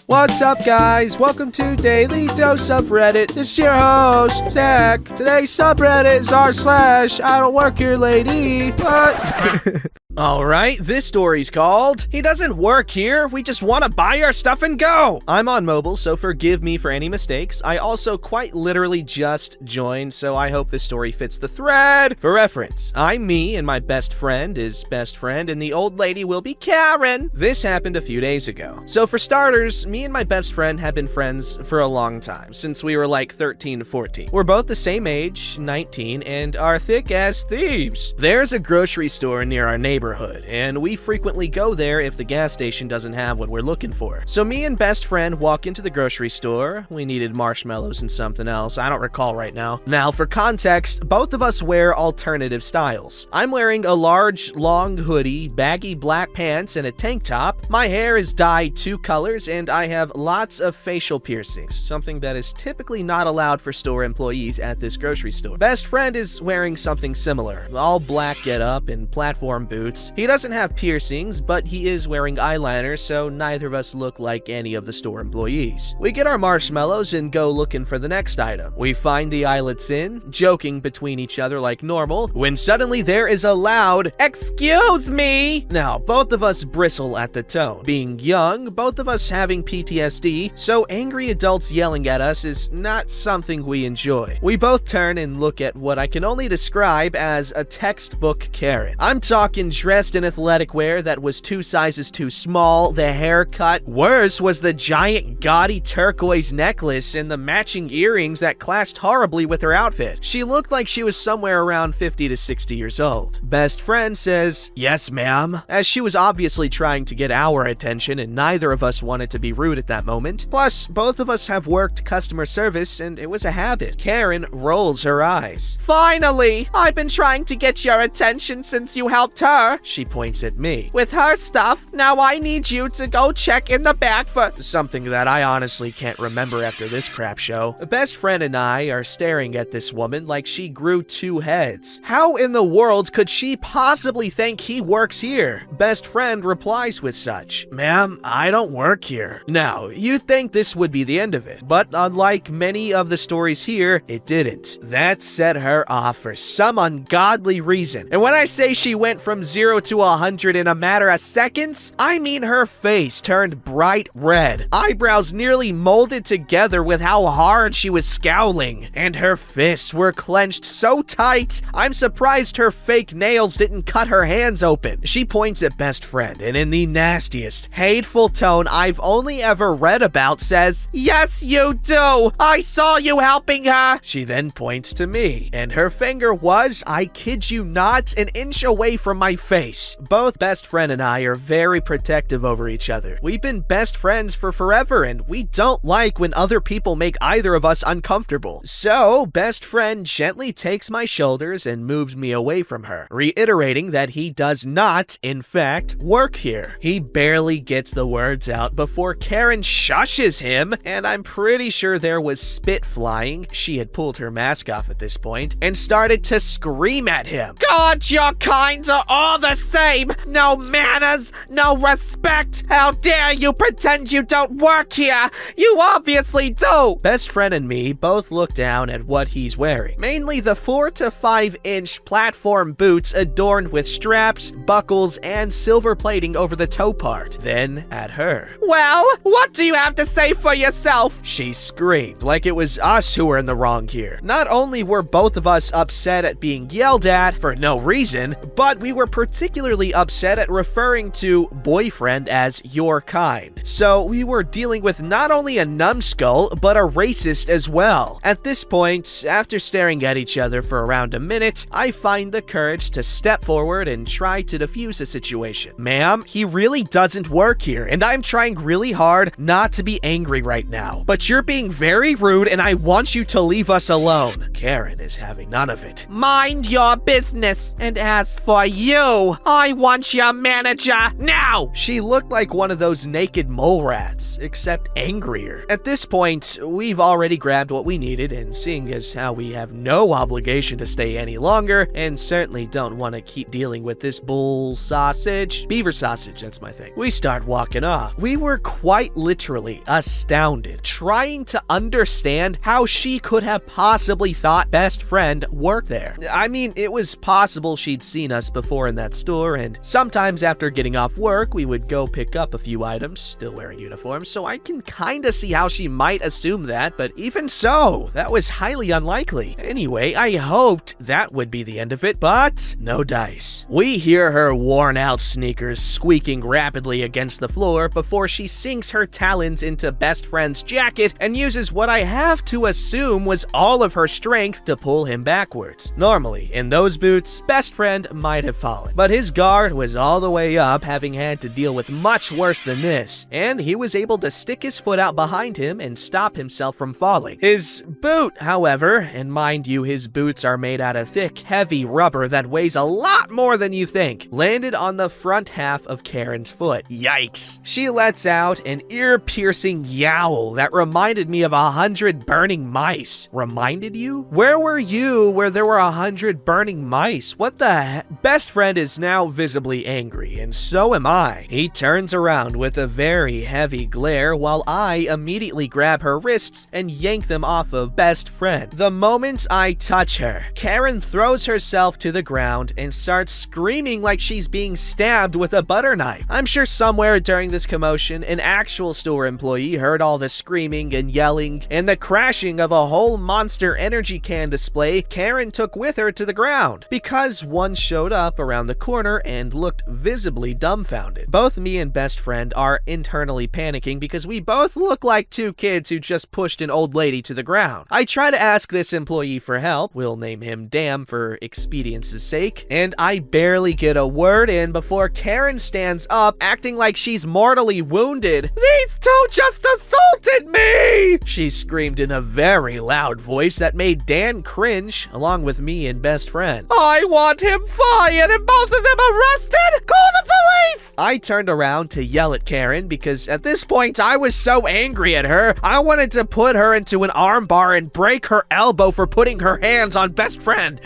What's up, guys? Welcome to Daily Dose of Reddit. This is your host, Zach. Today's subreddit is r/IDon'tWorkHereLady. What? Alright, this story's called, He Doesn't Work Here, We Just Want to Buy Our Stuff and Go! I'm on mobile, so forgive me for any mistakes. I also quite literally just joined, so I hope this story fits the thread. For reference, I'm me, and my best friend is best friend, and the old lady will be Karen. This happened a few days ago. So for starters, me and my best friend have been friends for a long time, since we were like 13 to 14. We're both the same age, 19, and are thick as thieves. There's a grocery store near our neighborhood, and we frequently go there if the gas station doesn't have what we're looking for. So me and best friend walk into the grocery store. We needed marshmallows and something else. I don't recall right now. Now, for context, both of us wear alternative styles. I'm wearing a large, long hoodie, baggy black pants, and a tank top. My hair is dyed 2 colors, and I have lots of facial piercings, something that is typically not allowed for store employees at this grocery store. Best friend is wearing something similar, all black getup and platform boots. He doesn't have piercings, but he is wearing eyeliner, so neither of us look like any of the store employees. We get our marshmallows and go looking for the next item. We find the eyelets in, joking between each other like normal, when suddenly there is a loud, "Excuse me!" Now, both of us bristle at the tone. Being young, both of us having PTSD, so angry adults yelling at us is not something we enjoy. We both turn and look at what I can only describe as a textbook Karen. I'm talking dressed in athletic wear that was 2 sizes too small, the haircut. Worse was the giant gaudy turquoise necklace and the matching earrings that clashed horribly with her outfit. She looked like she was somewhere around 50 to 60 years old. Best friend says, "Yes, ma'am," as she was obviously trying to get our attention and neither of us wanted to be rude at that moment. Plus, both of us have worked customer service and it was a habit. Karen rolls her eyes. "Finally! I've been trying to get your attention since you helped her." She points at me. "With her stuff, now I need you to go check in the back for..." something that I honestly can't remember after this crap show. Best friend and I are staring at this woman like she grew 2 heads. How in the world could she possibly think he works here? Best friend replies with such, "Ma'am, I don't work here." Now, you'd think this would be the end of it, but unlike many of the stories here, it didn't. That set her off for some ungodly reason. And when I say she went from 0 to 100 in a matter of seconds, I mean her face turned bright red, eyebrows nearly molded together with how hard she was scowling, and her fists were clenched so tight, I'm surprised her fake nails didn't cut her hands open. She points at best friend and in the nastiest, hateful tone I've only ever read about says, "Yes, you do! I saw you helping her!" She then points to me, and her finger was, I kid you not, an inch away from my face. Both best friend and I are very protective over each other. We've been best friends for forever, and we don't like when other people make either of us uncomfortable. So, best friend gently takes my shoulders and moves me away from her, reiterating that he does not, in fact, work here. He barely gets the words out before Karen shushes him, and I'm pretty sure there was spit flying, she had pulled her mask off at this point, and started to scream at him. "God, your kinds are all the same! No manners, no respect! How dare you pretend you don't work here! You obviously do!" Best friend and me both look down at what he's wearing. Mainly the 4 to 5 inch platform boots adorned with straps, buckles, and silver plating over the toe part. Then at her. "Well, what do you have to say for yourself?" She screamed like it was us who were in the wrong here. Not only were both of us upset at being yelled at for no reason, but we were particularly upset at referring to boyfriend as your kind. So we were dealing with not only a numbskull, but a racist as well. At this point, after staring at each other for around a minute, I find the courage to step forward and try to defuse the situation. "Ma'am, he really doesn't work here, and I'm trying really hard not to be angry right now. But you're being very rude, and I want you to leave us alone." Karen is having none of it. "Mind your business, and as for you, No! I want your manager now! She looked like one of those naked mole rats, except angrier. At this point, we've already grabbed what we needed, and seeing as how we have no obligation to stay any longer, and certainly don't want to keep dealing with this beaver sausage, that's my thing, we start walking off. We were quite literally astounded, trying to understand how she could have possibly thought best friend worked there. I mean, it was possible she'd seen us before in that store, and sometimes after getting off work, we would go pick up a few items, still wearing uniforms, so I can kinda see how she might assume that, but even so, that was highly unlikely. Anyway, I hoped that would be the end of it, but no dice. We hear her worn-out sneakers squeaking rapidly against the floor before she sinks her talons into best friend's jacket and uses what I have to assume was all of her strength to pull him backwards. Normally, in those boots, best friend might have fallen, but his guard was all the way up, having had to deal with much worse than this, and he was able to stick his foot out behind him and stop himself from falling. His boot, however, and mind you, his boots are made out of thick, heavy rubber that weighs a lot more than you think, landed on the front half of Karen's foot. Yikes. She lets out an ear-piercing yowl that reminded me of 100 burning mice. Reminded you? Where were you where there were 100 burning mice? What the heck? Best friend is now visibly angry, and so am I. He turns around with a very heavy glare while I immediately grab her wrists and yank them off of best friend. The moment I touch her, Karen throws herself to the ground and starts screaming like she's being stabbed with a butter knife. I'm sure somewhere during this commotion, an actual store employee heard all the screaming and yelling and the crashing of a whole Monster Energy can display Karen took with her to the ground, because one showed up around the corner and looked visibly dumbfounded. Both me and best friend are internally panicking because we both look like two kids who just pushed an old lady to the ground. I try to ask this employee for help, we'll name him Damn for expedience's sake, and I barely get a word in before Karen stands up, acting like she's mortally wounded. These two just assaulted me! She screamed in a very loud voice that made Dan cringe, along with me and best friend. I want him fired and both of them arrested! Call the police! I turned around to yell at Karen because at this point I was so angry at her, I wanted to put her into an armbar and break her elbow for putting her hands on best friend.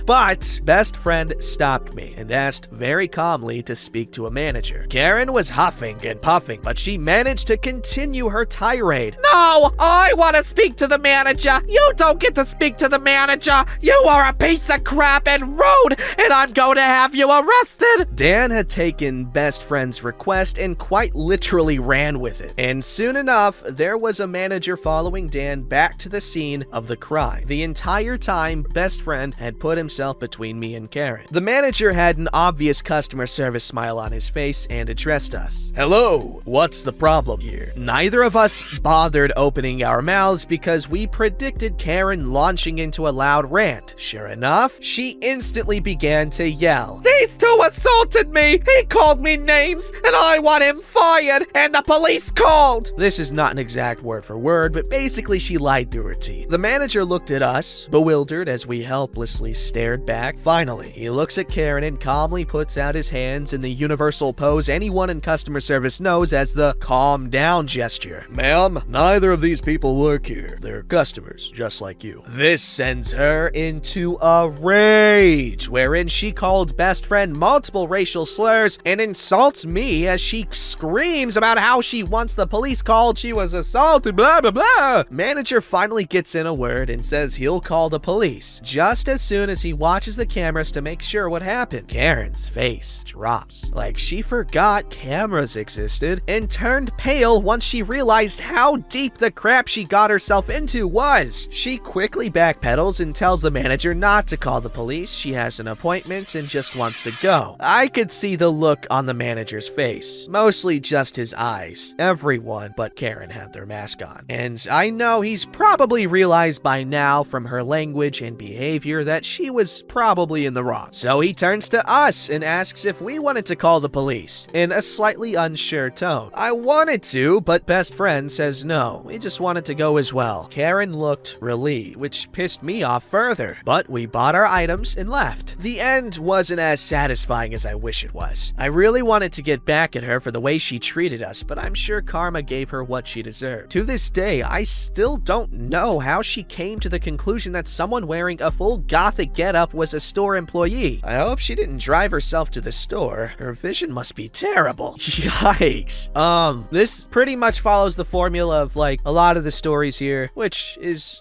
But best friend stopped me and asked very calmly to speak to a manager. Karen was huffing and puffing, but she managed to continue her tirade. No, I want to speak to the manager. You don't get to speak to the manager. You are a piece of crap and rude, and I'm going to have you arrested. Dan had taken best friend's request and quite literally ran with it. And soon enough, there was a manager following Dan back to the scene of the crime. The entire time, best friend had put himself between me and Karen. The manager had an obvious customer service smile on his face and addressed us. Hello, what's the problem here? Neither of us bothered opening our mouths because we predicted Karen launching into a loud rant. Sure enough, she instantly began to yell. These two assaulted me. He called me names and I want him fired, and the police called. This is not an exact word for word, but basically she lied through her teeth. The manager looked at us, bewildered as we helplessly stared back. Finally, he looks at Karen and calmly puts out his hands in the universal pose anyone in customer service knows as the calm down gesture. Ma'am, neither of these people work here. They're customers, just like you. This sends her into a rage, wherein she called best friend multiple racial slurs and insults me as she screams about how she wants the police called, she was assaulted, blah, blah, blah. Manager finally gets in a word and says he'll call the police, just as soon as he watches the cameras to make sure what happened. Karen's face drops, like she forgot cameras existed, and turned pale once she realized how deep the crap she got herself into was. She quickly backpedals and tells the manager not to call the police, she has an appointment and just wants to go. I could see the look on the manager's face, mostly just his eyes. Everyone but Karen had their mask on, and I know he's probably realized by now from her language and behavior that she was probably in the wrong. So he turns to us and asks if we wanted to call the police, in a slightly unsure tone. I wanted to, but best friend says no. It just wanted to go as well. Karen looked relieved, which pissed me off further, but we bought our items and left. The end wasn't as satisfying as I wish it was. I really wanted to get back at her for the way she treated us, but I'm sure karma gave her what she deserved. To this day, I still don't know how she came to the conclusion that someone wearing a full gothic getup was a store employee. I hope she didn't drive herself to the store. Her vision must be terrible. Yikes. This pretty much follows the formula of like a lot of the stories here, which is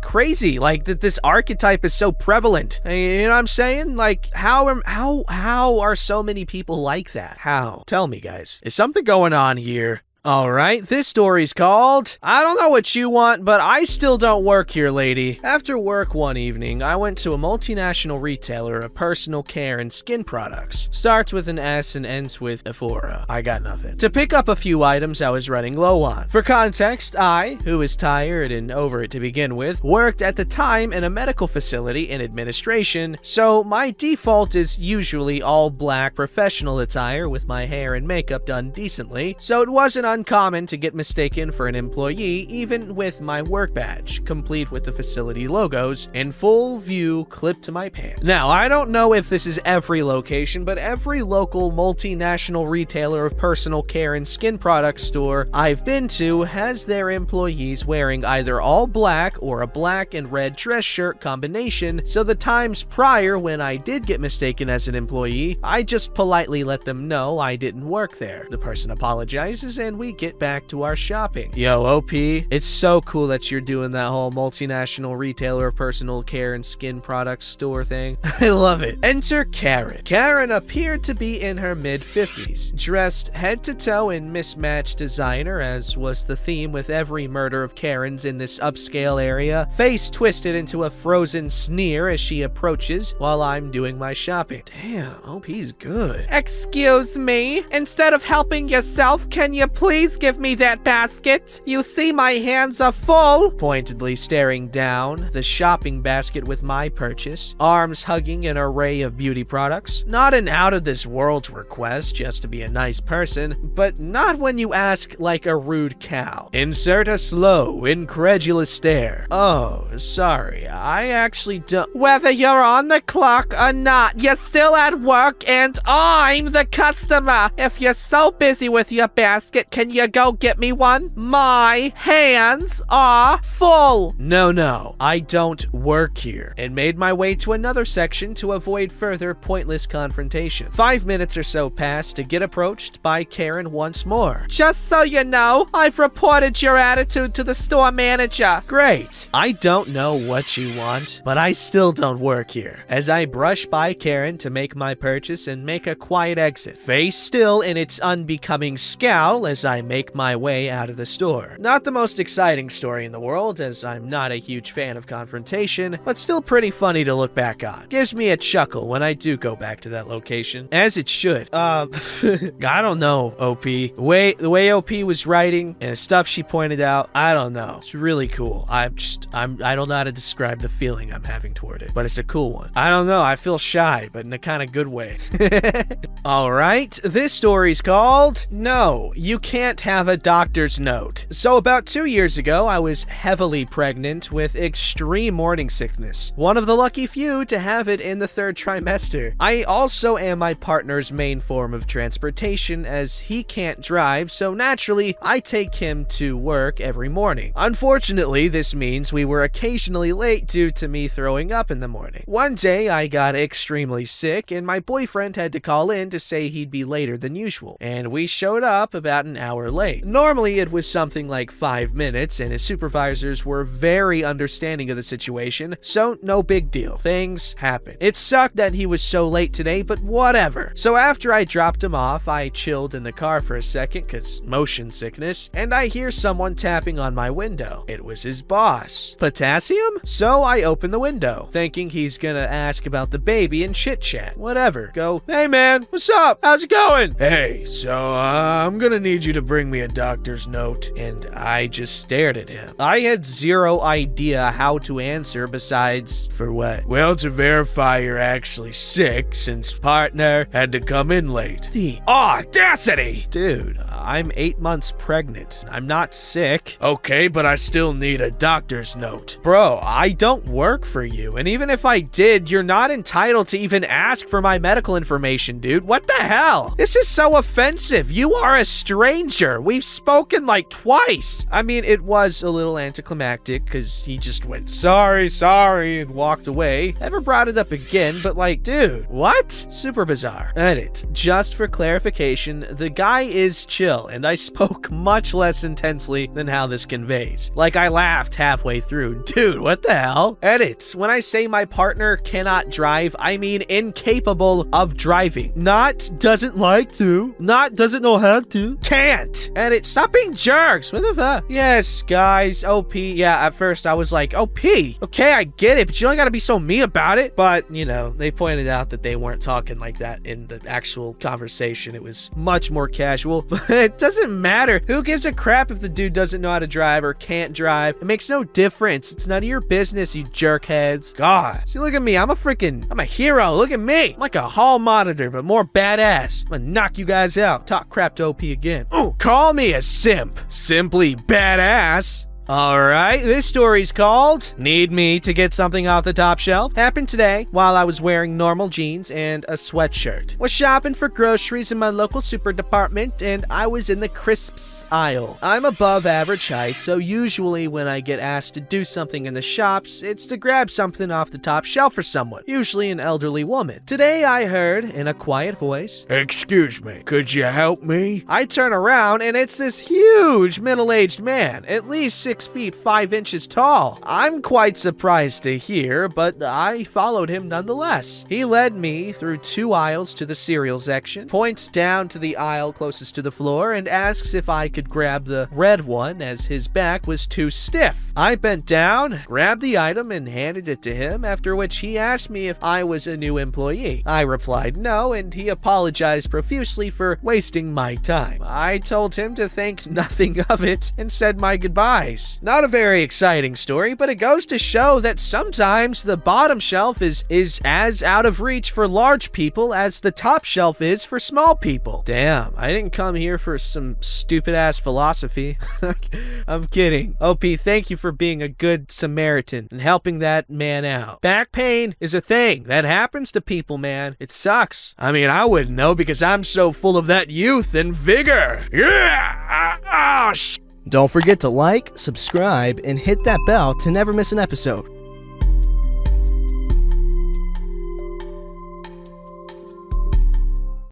crazy. Like that this archetype is so prevalent. You know what I'm saying? Like how are so many people like that? How? Tell me, guys. Is something going on here? Alright, this story's called, I don't know what you want, but I still don't work here, lady. After work one evening, I went to a multinational retailer of personal care and skin products. Starts with an S and ends with Sephora. I got nothing. To pick up a few items I was running low on. For context, I, who was tired and over it to begin with, worked at the time in a medical facility in administration, so my default is usually all black professional attire with my hair and makeup done decently, so it wasn't uncommon to get mistaken for an employee, even with my work badge, complete with the facility logos, in full view clipped to my pants. Now, I don't know if this is every location, but every local multinational retailer of personal care and skin product store I've been to has their employees wearing either all black or a black and red dress shirt combination, so the times prior when I did get mistaken as an employee, I just politely let them know I didn't work there. The person apologizes and we get back to our shopping. Yo, OP, it's so cool that you're doing that whole multinational retailer of personal care and skin products store thing. I love it. Enter Karen. Karen appeared to be in her mid-50s, dressed head to toe in mismatched designer, as was the theme with every murder of Karens in this upscale area, face twisted into a frozen sneer as she approaches while I'm doing my shopping. Damn, OP's good. Excuse me? Instead of helping yourself, can you please give me that basket? You see my hands are full. Pointedly staring down the shopping basket with my purchase, arms hugging an array of beauty products. Not an out-of-this-world request just to be a nice person, but not when you ask like a rude cow. Insert a slow, incredulous stare. Oh, sorry, I actually don't— Whether you're on the clock or not, you're still at work and I'm the customer. If you're so busy with your basket, can you go get me one? My hands are full. No, I don't work here, and made my way to another section to avoid further pointless confrontation. 5 minutes or so passed to get approached by Karen once more. Just so you know, I've reported your attitude to the store manager. Great. I don't know what you want, but I still don't work here. As I brush by Karen to make my purchase and make a quiet exit, face still in its unbecoming scowl as I make my way out of the store. Not the most exciting story in the world, as I'm not a huge fan of confrontation, but still pretty funny to look back on. Gives me a chuckle when I do go back to that location, as it should. I don't know, OP. The way OP was writing and the stuff she pointed out, I don't know. It's really cool. I don't know how to describe the feeling I'm having toward it, but it's a cool one. I don't know, I feel shy, but in a kind of good way. Alright, this story's called, No, You Can't Have a Doctor's Note. So about 2 years ago, I was heavily pregnant with extreme morning sickness. One of the lucky few to have it in the 3rd trimester. I also am my partner's main form of transportation, as he can't drive, so naturally, I take him to work every morning. Unfortunately, this means we were occasionally late due to me throwing up in the morning. One day, I got extremely sick, and my boyfriend had to call in to say he'd be later than usual, and we showed up about an hour late. Normally, it was something like 5 minutes, and his supervisors were very understanding of the situation, so no big deal. Things happen. It sucked that he was so late today, but whatever. So after I dropped him off, I chilled in the car for a second, cause motion sickness, and I hear someone tapping on my window. It was his boss. Potassium? So I open the window, thinking he's gonna ask about the baby and chit-chat. Whatever. Go, hey man, what's up? How's it going? Hey, so I'm gonna need you you to bring me a doctor's note. And I just stared at him. I had zero idea how to answer besides, for what? Well, to verify you're actually sick since partner had to come in late. The audacity! Dude, I'm 8 months pregnant. I'm not sick. Okay, but I still need a doctor's note. Bro, I don't work for you. And even if I did, you're not entitled to even ask for my medical information, dude. What the hell? This is so offensive. You are a stranger. We've spoken like twice. I mean, it was a little anticlimactic because he just went, sorry, and walked away. Never brought it up again, but like, dude, what? Super bizarre. Edit. Just for clarification, the guy is chill, and I spoke much less intensely than how this conveys. Like, I laughed halfway through. Dude, what the hell? Edit. When I say my partner cannot drive, I mean incapable of driving. Not doesn't like to. Not doesn't know how to. Can't. Edit. Stop being jerks. What the fuck? Yes, guys. OP. Yeah, at first I was like, OP. Okay, I get it, but you don't gotta be so mean about it. But, you know, they pointed out that they weren't talking like that in the actual conversation. It was much more casual. But it doesn't matter. Who gives a crap if the dude doesn't know how to drive or can't drive? It makes no difference. It's none of your business, you jerkheads. God. See, look at me. I'm a hero. Look at me. I'm like a hall monitor, but more badass. I'm gonna knock you guys out. Talk crap to OP again. Oh, call me a simp. Simply badass. Alright, this story's called Need Me to Get Something Off the Top Shelf. Happened today while I was wearing normal jeans and a sweatshirt. Was shopping for groceries in my local super department and I was in the crisps aisle. I'm above average height, so usually when I get asked to do something in the shops, it's to grab something off the top shelf for someone, usually an elderly woman. Today I heard in a quiet voice, "Excuse me, could you help me?" I turn around and it's this huge middle-aged man, at least 6 feet 5 inches tall. I'm quite surprised to hear, but I followed him nonetheless. He led me through 2 aisles to the cereal section, points down to the aisle closest to the floor, and asks if I could grab the red one as his back was too stiff. I bent down, grabbed the item, and handed it to him, after which he asked me if I was a new employee. I replied no, and he apologized profusely for wasting my time. I told him to think nothing of it and said my goodbyes. Not a very exciting story, but it goes to show that sometimes the bottom shelf is as out of reach for large people as the top shelf is for small people. Damn, I didn't come here for some stupid-ass philosophy. I'm kidding. OP, thank you for being a good Samaritan and helping that man out. Back pain is a thing that happens to people, man. It sucks. I mean, I wouldn't know because I'm so full of that youth and vigor. Yeah! Oh, Don't forget to like, subscribe, and hit that bell to never miss an episode.